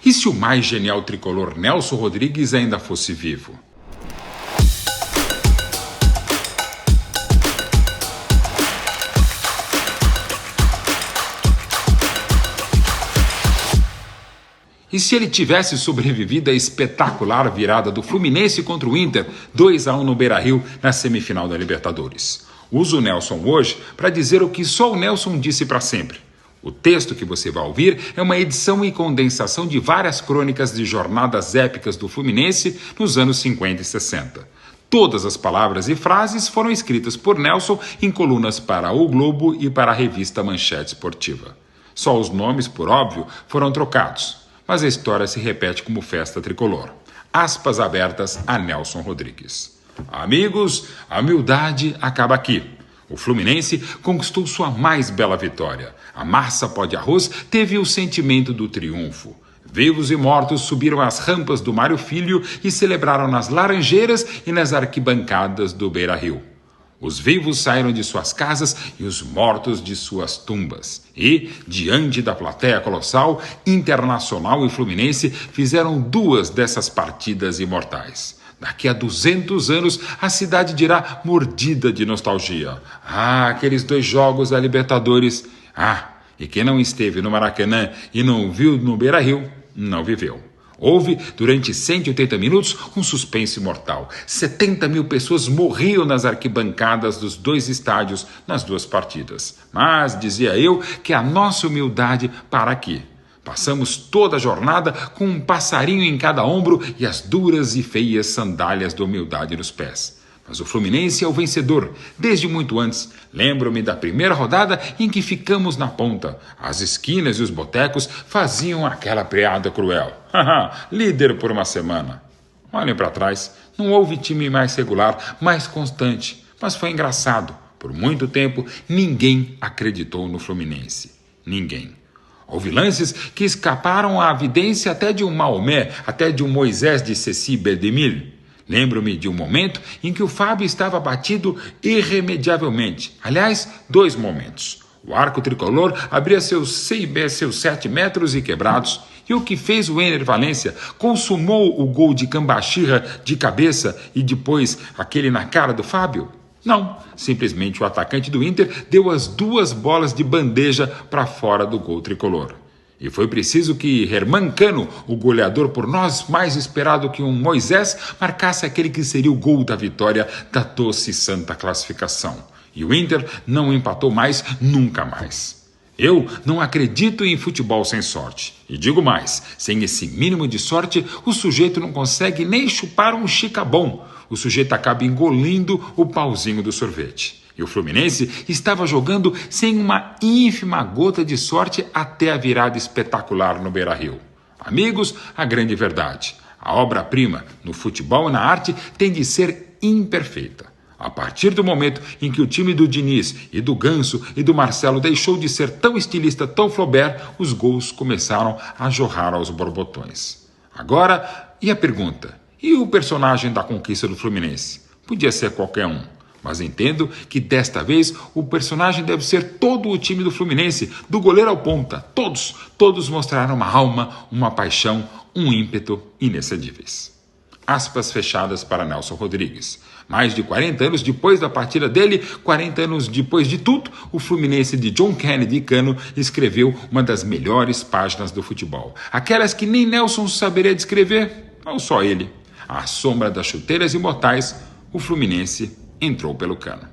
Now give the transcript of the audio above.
E se o mais genial tricolor Nelson Rodrigues ainda fosse vivo? E se ele tivesse sobrevivido à espetacular virada do Fluminense contra o Inter, 2-1 no Beira-Rio, na semifinal da Libertadores? Uso o Nelson hoje para dizer o que só o Nelson disse para sempre. O texto que você vai ouvir é uma edição e condensação de várias crônicas de jornadas épicas do Fluminense nos anos 50 e 60. Todas as palavras e frases foram escritas por Nelson em colunas para O Globo e para a revista Manchete Esportiva. Só os nomes, por óbvio, foram trocados. Mas a história se repete como festa tricolor. Aspas abertas a Nelson Rodrigues. Amigos, a humildade acaba aqui. O Fluminense conquistou sua mais bela vitória. A massa pó de arroz teve o sentimento do triunfo. Vivos e mortos subiram as rampas do Mário Filho e celebraram nas Laranjeiras e nas arquibancadas do Beira-Rio. Os vivos saíram de suas casas e os mortos de suas tumbas. E, diante da plateia colossal, Internacional e Fluminense fizeram duas dessas partidas imortais. Daqui a 200 anos, a cidade dirá mordida de nostalgia. Ah, aqueles 2 jogos da Libertadores. Ah, e quem não esteve no Maracanã e não viu no Beira-Rio, não viveu. Houve, durante 180 minutos, um suspense mortal. 70 mil pessoas morriam nas arquibancadas dos 2 estádios nas 2 partidas. Mas, dizia eu, que a nossa humildade para aqui. Passamos toda a jornada com um passarinho em cada ombro e as duras e feias sandálias da humildade nos pés. Mas o Fluminense é o vencedor, desde muito antes. Lembro-me da primeira rodada em que ficamos na ponta. As esquinas e os botecos faziam aquela preada cruel. Líder por uma semana. Olhem para trás, não houve time mais regular, mais constante. Mas foi engraçado. Por muito tempo, ninguém acreditou no Fluminense. Ninguém. Houve lances que escaparam à evidência até de um Maomé, até de um Moisés de Ceci Berdemil. Lembro-me de um momento em que o Fábio estava batido irremediavelmente. Aliás, 2 momentos. O arco tricolor abria seus 7 metros e quebrados. E o que fez o Ener Valencia? Consumou o gol de Cambaxirra de cabeça e depois aquele na cara do Fábio? Não, simplesmente o atacante do Inter deu as 2 bolas de bandeja para fora do gol tricolor. E foi preciso que Herman Cano, o goleador por nós mais esperado que um Moisés, marcasse aquele que seria o gol da vitória da doce e santa classificação. E o Inter não empatou mais, nunca mais. Eu não acredito em futebol sem sorte. E digo mais, sem esse mínimo de sorte, o sujeito não consegue nem chupar um chicabom. O sujeito acaba engolindo o pauzinho do sorvete. E o Fluminense estava jogando sem uma ínfima gota de sorte até a virada espetacular no Beira-Rio. Amigos, a grande verdade. A obra-prima, no futebol e na arte, tem de ser imperfeita. A partir do momento em que o time do Diniz e do Ganso e do Marcelo deixou de ser tão estilista, tão Flaubert, os gols começaram a jorrar aos borbotões. Agora, e a pergunta? E o personagem da conquista do Fluminense? Podia ser qualquer um. Mas entendo que desta vez o personagem deve ser todo o time do Fluminense, do goleiro ao ponta. Todos mostraram uma alma, uma paixão, um ímpeto inexcedíveis. Aspas fechadas para Nelson Rodrigues. Mais de 40 anos depois da partida dele, 40 anos depois de tudo, o Fluminense de John Kennedy e Cano escreveu uma das melhores páginas do futebol. Aquelas que nem Nelson saberia descrever, ou só ele. À sombra das chuteiras imortais, o Fluminense entrou pelo cano.